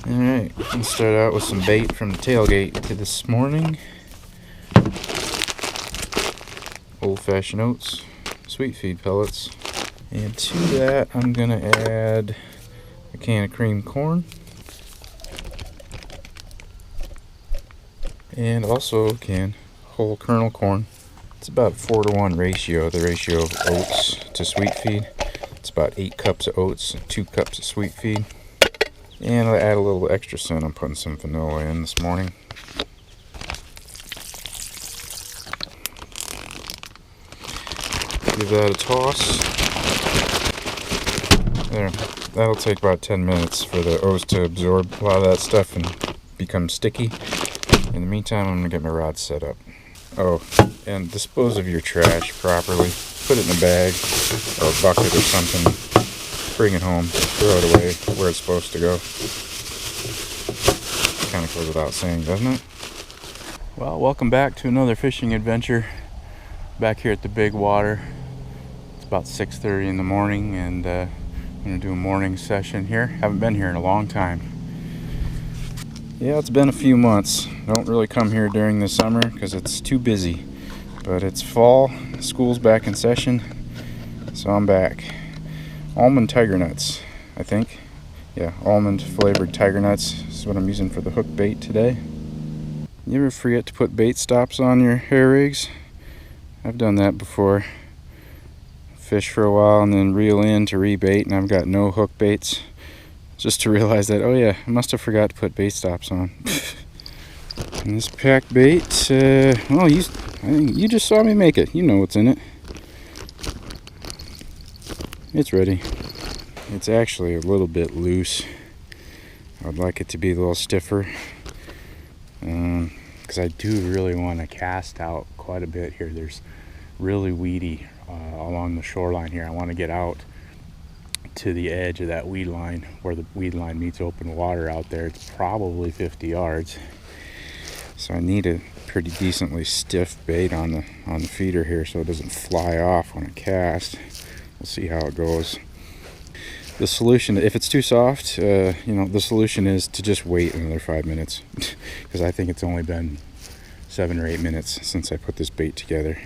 Alright, let's start out with some bait from the tailgate to this morning. Old-fashioned oats, sweet feed pellets. And to that, I'm going to add a can of cream corn. And also a can whole kernel corn. It's about a 4-to-1 ratio, the ratio of oats to sweet feed. It's about 8 cups of oats and 2 cups of sweet feed. And I'll add a little extra scent. I'm putting some vanilla in this morning. Give that a toss. There, that'll take about 10 minutes for the oats to absorb a lot of that stuff and become sticky. In the meantime, I'm going to get my rod set up. Oh, and dispose of your trash properly. Put it in a bag or a bucket or something. Bring it home, throw it away where it's supposed to go. Kind of goes without saying, doesn't it? Well, welcome back to another fishing adventure. Back here at the big water. It's about 6:30 in the morning, and I'm going to do a morning session here. Haven't been here in a long time. Yeah, it's been a few months. Don't really come here during the summer because it's too busy. But it's fall, school's back in session, so I'm back. Almond tiger nuts, I think. Yeah, almond flavored tiger nuts is what I'm using for the hook bait today. You ever forget to put bait stops on your hair rigs? I've done that before. Fish for a while and then reel in to rebait, and I've got no hook baits. Just to realize that, oh yeah, I must have forgot to put bait stops on. And this pack bait, well, I think you just saw me make it. You know what's in it. It's ready. It's actually a little bit loose. I would like it to be a little stiffer. Because I do really want to cast out quite a bit here. There's really weedy along the shoreline here. I want to get out to the edge of that weed line where the weed line meets open water out there. It's probably 50 yards. So I need a pretty decently stiff bait on the feeder here so it doesn't fly off when I cast. We'll see how it goes. The solution, if it's too soft, the solution is to just wait another 5 minutes. Because I think it's only been 7 or 8 minutes since I put this bait together.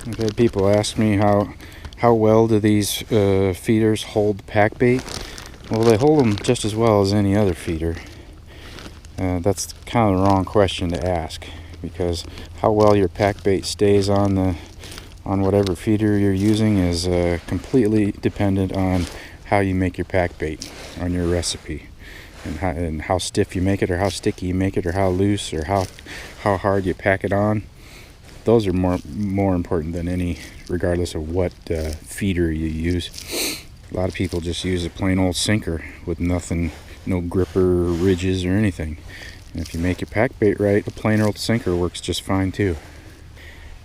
I've had people ask me how well do these feeders hold pack bait? Well, they hold them just as well as any other feeder. That's kind of the wrong question to ask, because how well your pack bait stays on whatever feeder you're using is completely dependent on how you make your pack bait on your recipe, and how stiff you make it, or how sticky you make it, or how loose, or how hard you pack it on. Those are more important than any, regardless of what feeder you use. A lot of people just use a plain old sinker with nothing, no gripper, ridges, or anything. And if you make your pack bait right, a plain old sinker works just fine too.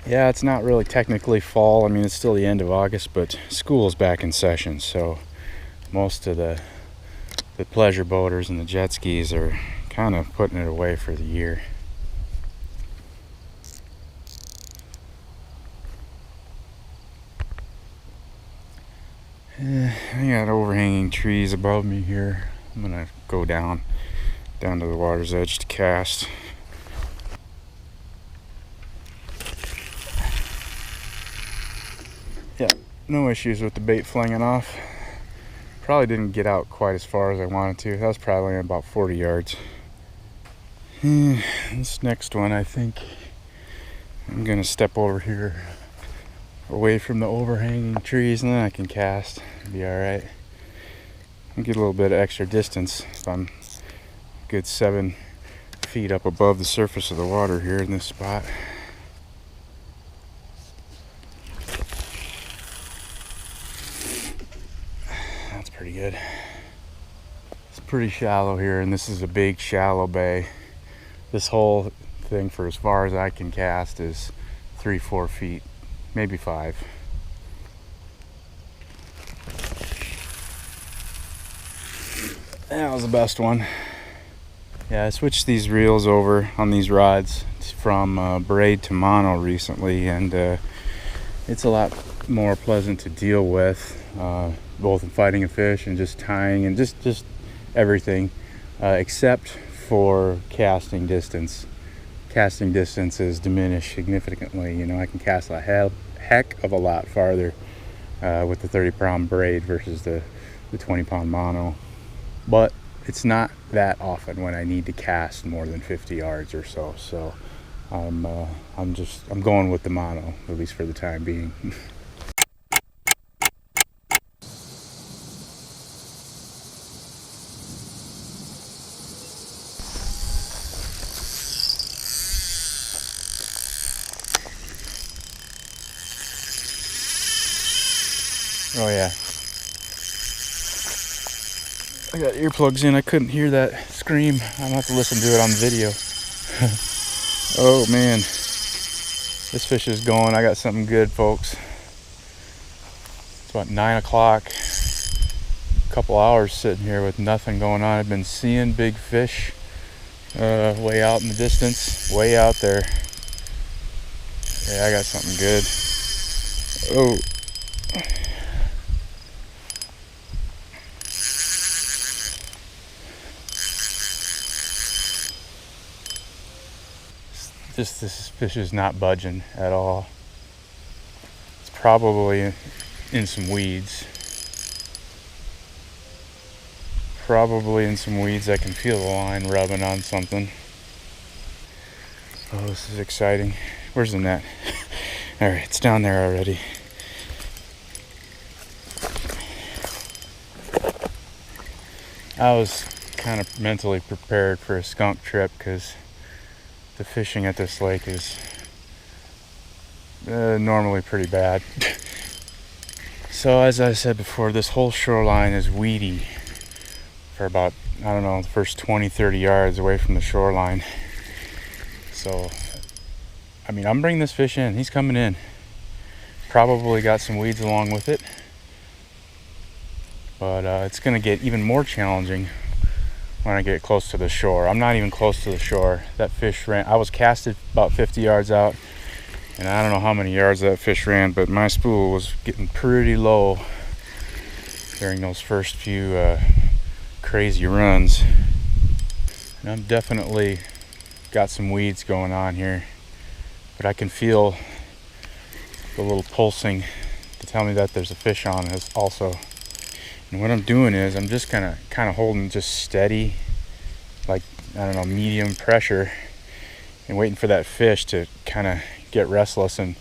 Yeah, it's not really technically fall. I mean, it's still the end of August, but school's back in session, so most of the pleasure boaters and the jet skis are kind of putting it away for the year. I got overhanging trees above me here. I'm gonna go down to the water's edge to cast. Yeah, no issues with the bait flinging off. Probably didn't get out quite as far as I wanted to. That was probably about 40 yards. This next one, I think I'm gonna step over here away from the overhanging trees, and then I can cast. It'll be alright. I'll get a little bit of extra distance if I'm a good 7 feet up above the surface of the water here in this spot. That's pretty good. It's pretty shallow here, and this is a big shallow bay. This whole thing, for as far as I can cast, is 3-4 feet, maybe 5. That was the best one. Yeah, I switched these reels over on these rods from braid to mono recently, and it's a lot more pleasant to deal with, both in fighting a fish and just tying and just everything. except for casting distance. Casting distance is diminished significantly. You know, I can cast a heck of a lot farther with the 30-pound braid versus the 20-pound mono, but it's not that often when I need to cast more than 50 yards or so. So I'm going with the mono, at least for the time being. Oh yeah, I got earplugs in. I couldn't hear that scream. I'm gonna have to listen to it on video. Oh man, this fish is going. I got something good, folks. It's about 9 o'clock. A couple hours sitting here with nothing going on. I've been seeing big fish way out in the distance, way out there. Yeah, I got something good. Oh. This fish is not budging at all. It's probably in some weeds. I can feel the line rubbing on something. Oh, this is exciting. Where's the net? All right, it's down there already. I was kind of mentally prepared for a skunk trip because the fishing at this lake is normally pretty bad. So as I said before, this whole shoreline is weedy for about, I don't know, the first 20-30 yards away from the shoreline. So I mean, I'm bringing this fish in. He's coming in. Probably got some weeds along with it, but it's gonna get even more challenging when I get close to the shore. I'm not even close to the shore. That fish ran, I was casted about 50 yards out, and I don't know how many yards that fish ran, but my spool was getting pretty low during those first few crazy runs. And I'm definitely got some weeds going on here, but I can feel the little pulsing to tell me that there's a fish on this also. And what I'm doing is I'm just kind of holding just steady, like, I don't know, medium pressure, and waiting for that fish to kind of get restless and,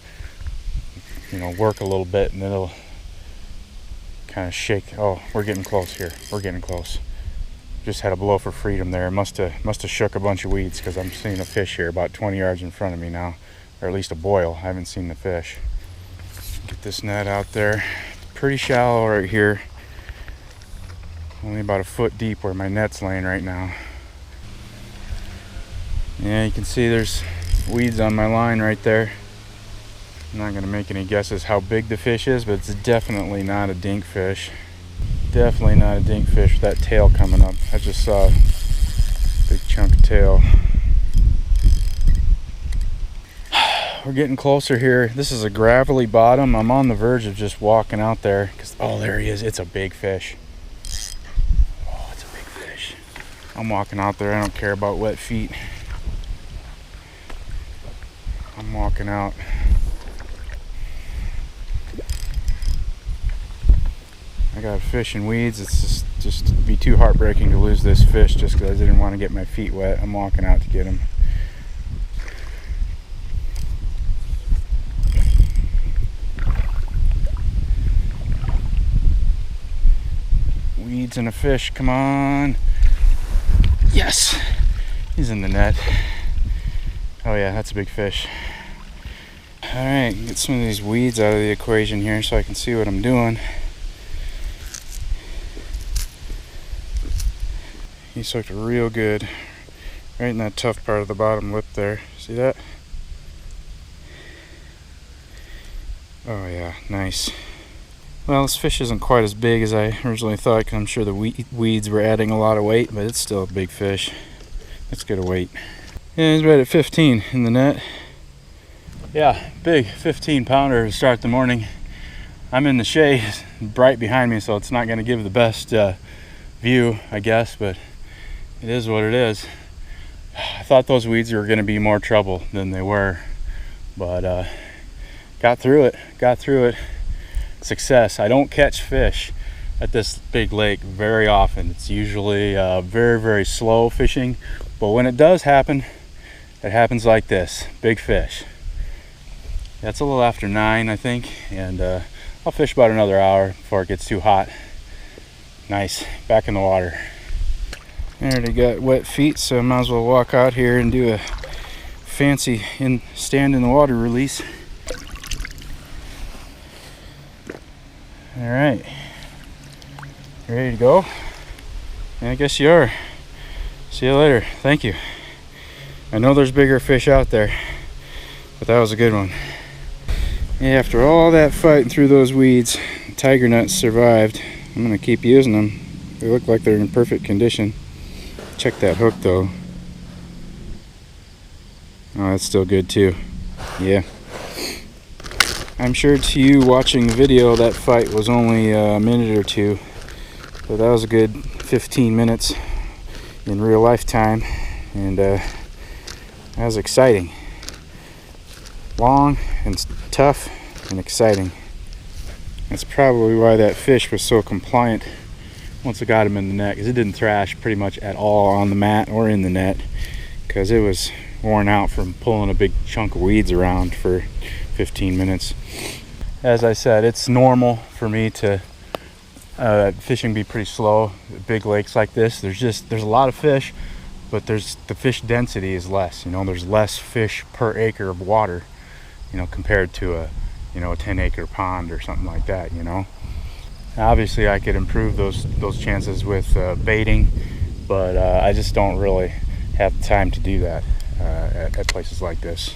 you know, work a little bit, and it'll kind of shake. Oh, we're getting close here. We're getting close. Just had a blow for freedom there. Must have shook a bunch of weeds, because I'm seeing a fish here about 20 yards in front of me now, or at least a boil. I haven't seen the fish. Get this net out there. Pretty shallow right here. Only about a foot deep where my net's laying right now. Yeah, you can see there's weeds on my line right there. I'm not gonna make any guesses how big the fish is, but it's definitely not a dink fish. Definitely not a dink fish with that tail coming up. I just saw a big chunk of tail. We're getting closer here. This is a gravelly bottom. I'm on the verge of just walking out there, because, oh, there he is. It's a big fish. Oh, it's a big fish. I'm walking out there. I don't care about wet feet. I'm walking out. I got fish and weeds. It's just be too heartbreaking to lose this fish just because I didn't want to get my feet wet. I'm walking out to get him. Weeds and a fish, come on. Yes, he's in the net. Oh yeah, that's a big fish. All right, get some of these weeds out of the equation here so I can see what I'm doing. He's hooked real good, right in that tough part of the bottom lip there. See that? Oh yeah, nice. Well, this fish isn't quite as big as I originally thought, because I'm sure the weeds were adding a lot of weight, but it's still a big fish. Let's get a weight. Yeah, he's right at 15 in the net. Yeah, big 15-pounder to start the morning. I'm in the shade, bright behind me, so it's not going to give the best view, I guess, but It is what it is. I thought those weeds were going to be more trouble than they were, but got through it. Success. I don't catch fish at this big lake very often. It's usually very, very slow fishing, but when it does happen, it happens like this. Big fish. That's a little after 9, I think, and I'll fish about another hour before it gets too hot. Nice. Back in the water. I already got wet feet, so I might as well walk out here and do a fancy stand in the water release. All right, you ready to go? Yeah, I guess you are. See you later. Thank you. I know there's bigger fish out there, but that was a good one. Yeah, after all that fighting through those weeds, tiger nuts survived. I'm gonna keep using them. They look like they're in perfect condition. Check that hook though. Oh, that's still good too. Yeah. I'm sure to you watching the video that fight was only a minute or two, but that was a good 15 minutes in real life time, and that was exciting. Long and tough and exciting. That's probably why that fish was so compliant once I got him in the net, because it didn't thrash pretty much at all on the mat or in the net, because it was worn out from pulling a big chunk of weeds around for 15 minutes. As I said, it's normal for me to fishing be pretty slow at big lakes like this. There's a lot of fish, but the fish density is less. There's less fish per acre of water, compared to a 10-acre pond or something like that. Obviously I could improve those chances with baiting, but I just don't really have the time to do that at places like this.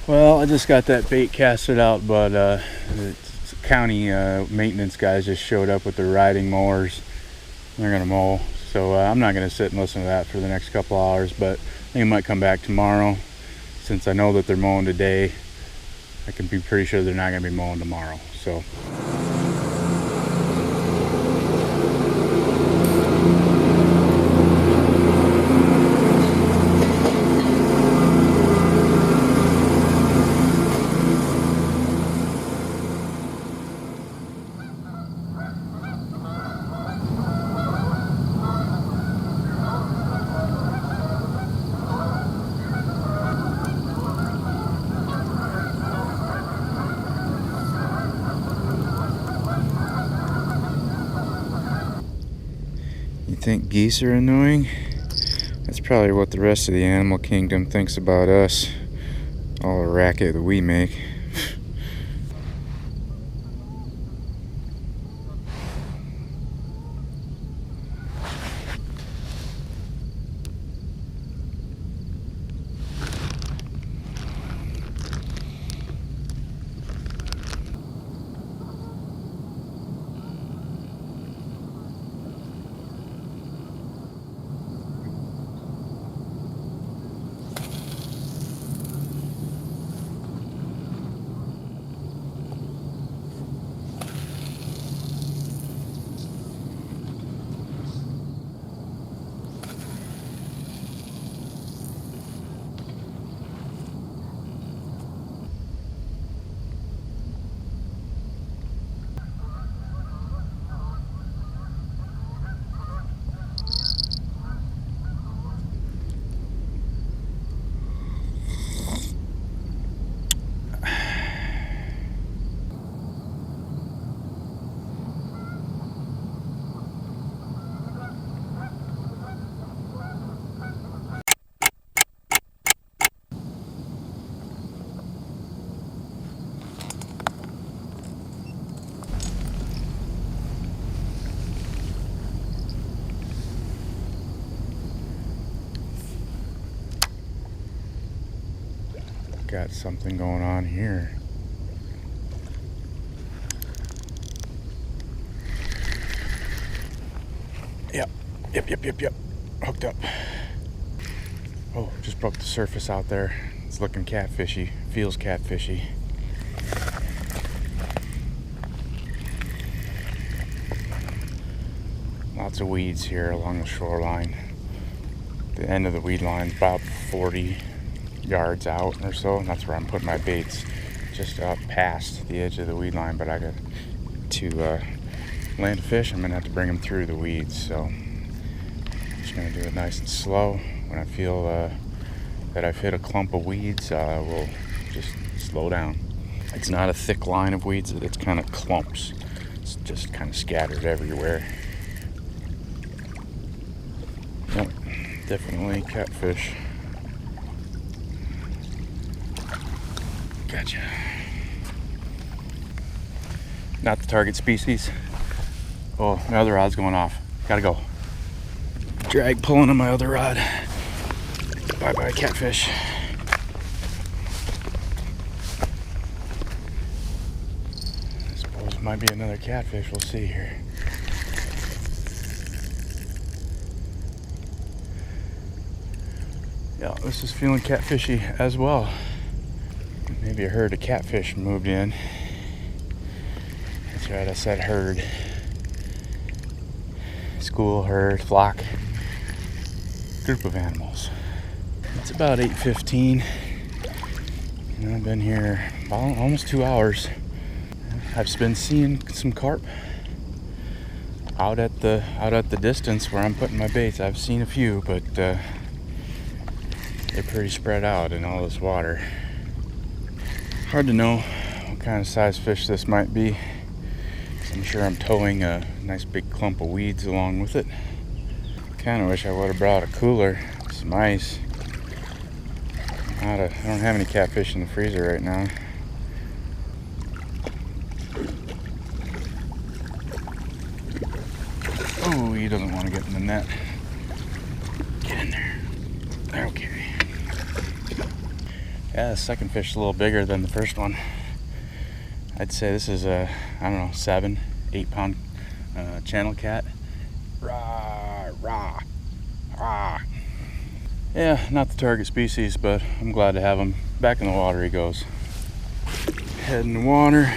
Well, I just got that bait casted out, but the county maintenance guys just showed up with their riding mowers. They're gonna mow, so I'm not gonna sit and listen to that for the next couple hours, but I think I might come back tomorrow. Since I know that they're mowing today, I can be pretty sure they're not gonna be mowing tomorrow. So you think geese are annoying? That's probably what the rest of the animal kingdom thinks about us. All the racket that we make. Got something going on here. Yep. Hooked up. Oh, just broke the surface out there. It's looking catfishy. feels catfishy. Lots of weeds here along the shoreline. The end of the weed line is about 40 yards out or so, and that's where I'm putting my baits, just up past the edge of the weed line. But I got to land a fish. I'm gonna have to bring them through the weeds, so I'm just gonna do it nice and slow. When I feel that I've hit a clump of weeds, we'll just slow down. It's not a thick line of weeds, it's kind of clumps. It's just kind of scattered everywhere. Yep, definitely catfish. Gotcha. Not the target species. Oh, my other rod's going off. Gotta go. Drag pulling on my other rod. Bye-bye, catfish. I suppose it might be another catfish. We'll see here. Yeah, this is feeling catfishy as well. Maybe a herd of catfish moved in. That's right, I said herd. School, herd, flock, group of animals. It's about 8:15, and I've been here almost 2 hours. I've been seeing some carp out at the distance where I'm putting my baits. I've seen a few, but they're pretty spread out in all this water. Hard to know what kind of size fish this might be. I'm sure I'm towing a nice big clump of weeds along with it. Kind of wish I would have brought a cooler, some ice. I don't have any catfish in the freezer right now. Oh, he doesn't want to get in the net. Get in there. Okay. Yeah, the second fish is a little bigger than the first one. I'd say this is a, I don't know, 7-8 pound channel cat. Rah, rah, rah. Yeah, not the target species, but I'm glad to have him. Back in the water he goes. Head in the water.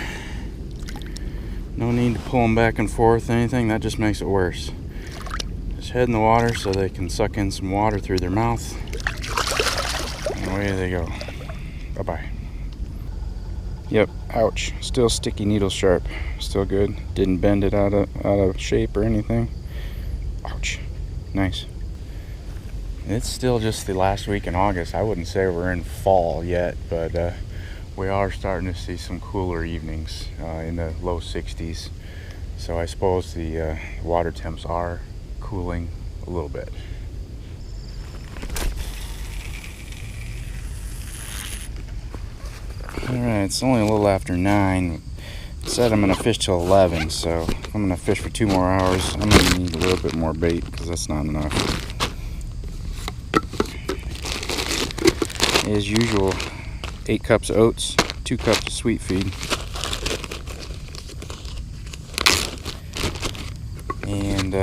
No need to pull him back and forth, anything, that just makes it worse. Just head in the water so they can suck in some water through their mouth. And away they go. Bye-bye. Yep, ouch. Still sticky needle sharp. Still good. Didn't bend it out of shape or anything. Ouch. Nice. It's still just the last week in August. I wouldn't say we're in fall yet, but we are starting to see some cooler evenings in the low 60s. So I suppose the water temps are cooling a little bit. Alright, it's only a little after 9. It said I'm going to fish till 11, so if I'm going to fish for 2 more hours, I'm going to need a little bit more bait because that's not enough. As usual, 8 cups of oats, 2 cups of sweet feed. And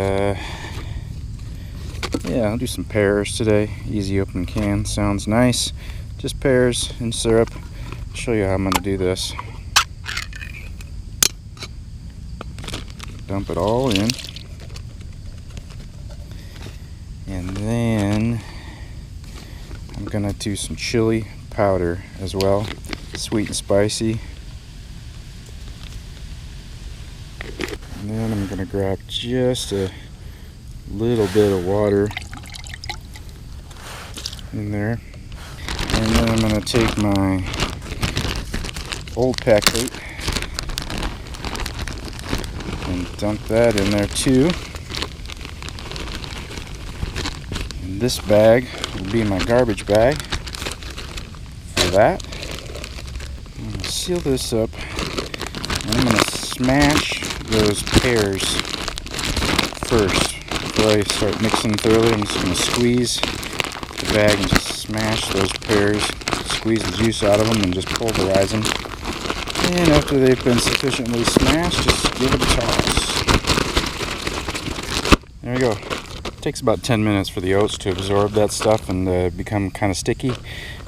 yeah, I'll do some pears today. Easy open can, sounds nice. Just pears and syrup. I'll show you how I'm going to do this. Dump it all in. And then I'm going to do some chili powder as well. Sweet and spicy. And then I'm going to grab just a little bit of water in there. And then I'm going to take my old pack bait and dump that in there too. And this bag will be my garbage bag for that. I'm going to seal this up and I'm going to smash those pears first before I start mixing thoroughly. I'm just going to squeeze the bag and just smash those pears, squeeze the juice out of them and just pulverize them. And after they've been sufficiently smashed, just give it a toss. There we go. Takes about 10 minutes for the oats to absorb that stuff and become kind of sticky.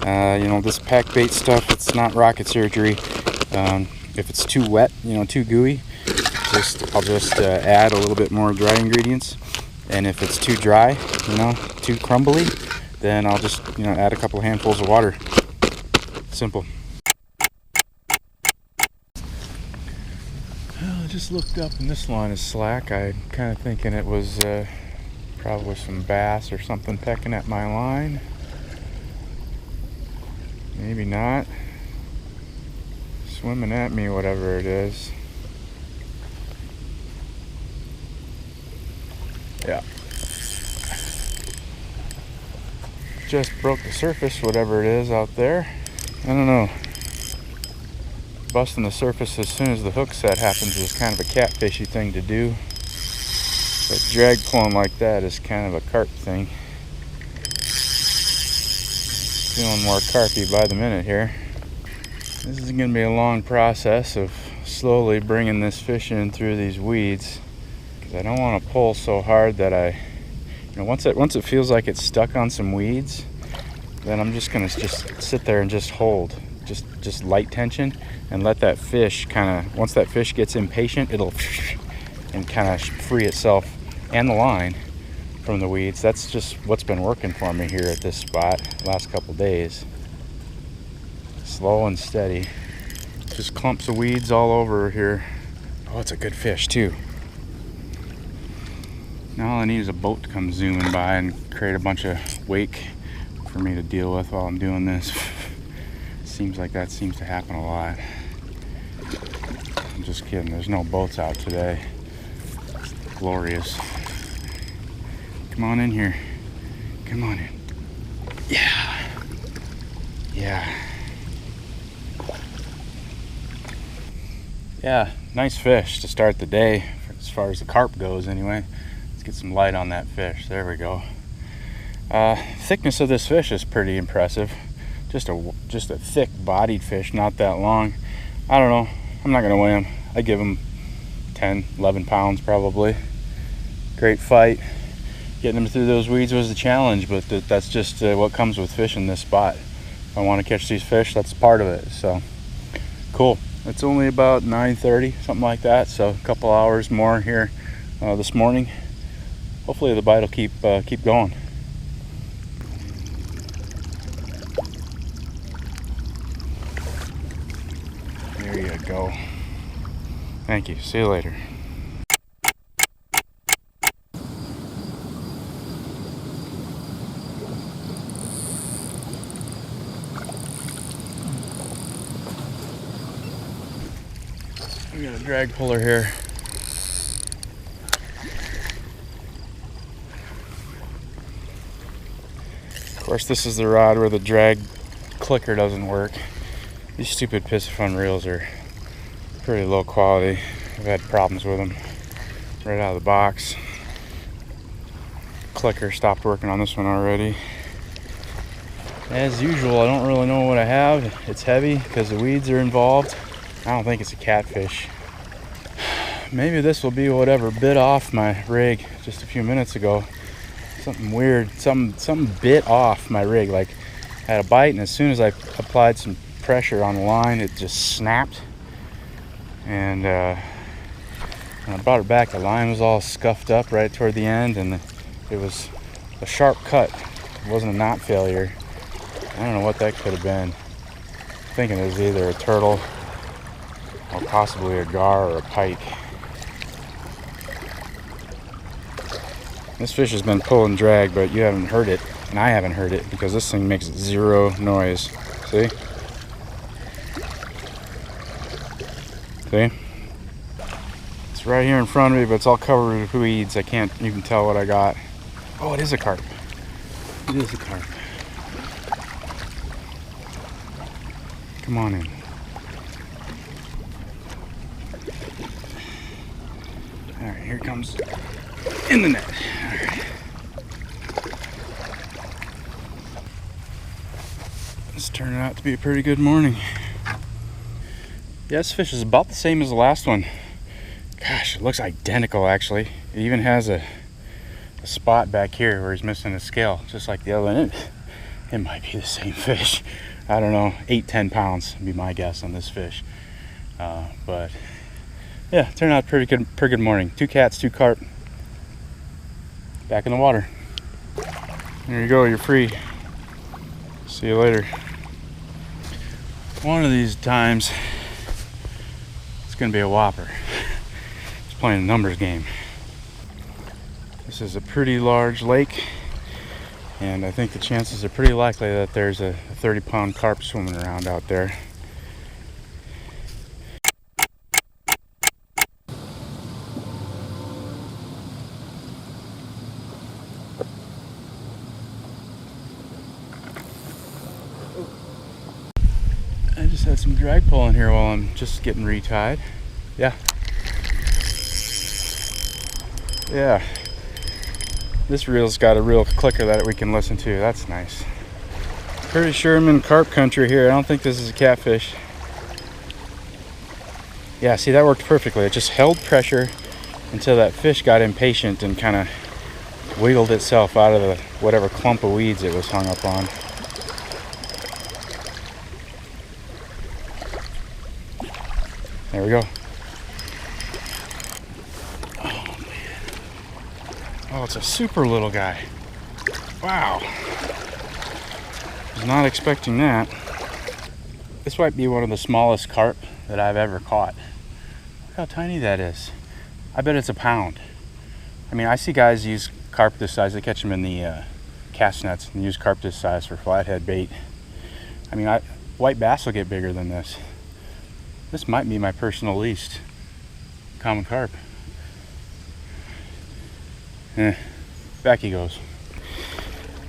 You know, this pack bait stuff, it's not rocket surgery. If it's too wet, you know, too gooey, I'll just add a little bit more dry ingredients. And if it's too dry, you know, too crumbly, then I'll just, you know, add a couple handfuls of water. Simple. Well, I just looked up and this line is slack. I'm kind of thinking it was probably some bass or something pecking at my line. Maybe not. Swimming at me, whatever it is. Yeah. Just broke the surface, whatever it is out there. I don't know. Busting the surface as soon as the hook set happens is kind of a catfishy thing to do. But drag pulling like that is kind of a carp thing. Feeling more carpy by the minute here. This is going to be a long process of slowly bringing this fish in through these weeds. Because I don't want to pull so hard that you know, once it feels like it's stuck on some weeds, then I'm just going to just sit there and just hold. Just light tension and let that fish kind of, once that fish gets impatient, it'll and kind of free itself and the line from the weeds. That's just what's been working for me here at this spot the last couple days. Slow and steady. Just clumps of weeds all over here. Oh, it's a good fish too. Now all I need is a boat to come zooming by and create a bunch of wake for me to deal with while I'm doing this. Seems like that seems to happen a lot. I'm just kidding, there's no boats out today. Glorious. Come on in here. Come on in. Yeah. Yeah. Yeah, nice fish to start the day, as far as the carp goes anyway. Let's get some light on that fish. There we go. Thickness of this fish is pretty impressive. Just a thick bodied fish, not that long. I don't know, I'm not gonna weigh him. I give him 10, 11 pounds probably. Great fight. Getting him through those weeds was a challenge, but that's just what comes with fishing this spot. If I want to catch these fish, that's part of it. So cool. It's only about 9:30, something like that, so a couple hours more here this morning. Hopefully the bite will keep going. There you go. Thank you. See you later. We got a drag puller here. Of course, this is the rod where the drag clicker doesn't work. These stupid Piscifun reels are pretty low quality. I've had problems with them right out of the box. Clicker stopped working on this one already. As usual, I don't really know what I have. It's heavy because the weeds are involved. I don't think it's a catfish. Maybe this will be whatever bit off my rig just a few minutes ago. Something weird, something bit off my rig. Like I had a bite, and as soon as I applied some pressure on the line, it just snapped. And when I brought it back, the line was all scuffed up right toward the end, and it was a sharp cut. It wasn't a knot failure. I don't know what that could have been. I'm thinking it was either a turtle or possibly a gar or a pike. This fish has been pull and drag, but you haven't heard it, and I haven't heard it because this thing makes zero noise. See? See? It's right here in front of me, but it's all covered with weeds. I can't even tell what I got. Oh, it is a carp. It is a carp. Come on in. All right, here it comes in the net. All right. It's turning out to be a pretty good morning. Yeah, this fish is about the same as the last one. Gosh, it looks identical actually. It even has a a spot back here where he's missing a scale, just like the other one. It might be the same fish. I don't know, 8-10 pounds would be my guess on this fish. But yeah, turned out pretty good morning. 2 cats, 2 carp. Back in the water. There you go, you're free. See you later. One of these times, it's gonna be a whopper. Just playing a numbers game. This is a pretty large lake, and I think the chances are pretty likely that there's a 30-pound carp swimming around out there. I just had some drag pulling here while I'm just getting retied. Yeah. This reel's got a real clicker that we can listen to. That's nice. Pretty sure I'm in carp country here. I don't think this is a catfish. Yeah, see, that worked perfectly. It just held pressure until that fish got impatient and kind of wiggled itself out of the whatever clump of weeds it was hung up on. There we go. Oh, man. Oh, it's a super little guy. Wow. Was not expecting that. This might be one of the smallest carp that I've ever caught. Look how tiny that is. I bet it's a pound. I mean, I see guys use carp this size. They catch them in the cast nets and use carp this size for flathead bait. I mean, white bass will get bigger than this. This might be my personal least common carp. Back he goes.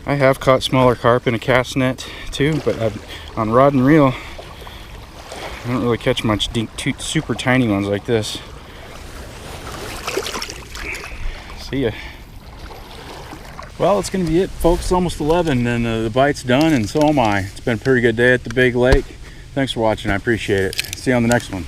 I have caught smaller carp in a cast net too, but on rod and reel, I don't really catch much super tiny ones like this. See ya. Well, it's going to be it, folks. It's almost 11 and the bite's done, and so am I. It's been a pretty good day at the big lake. Thanks for watching. I appreciate it. See you on the next one.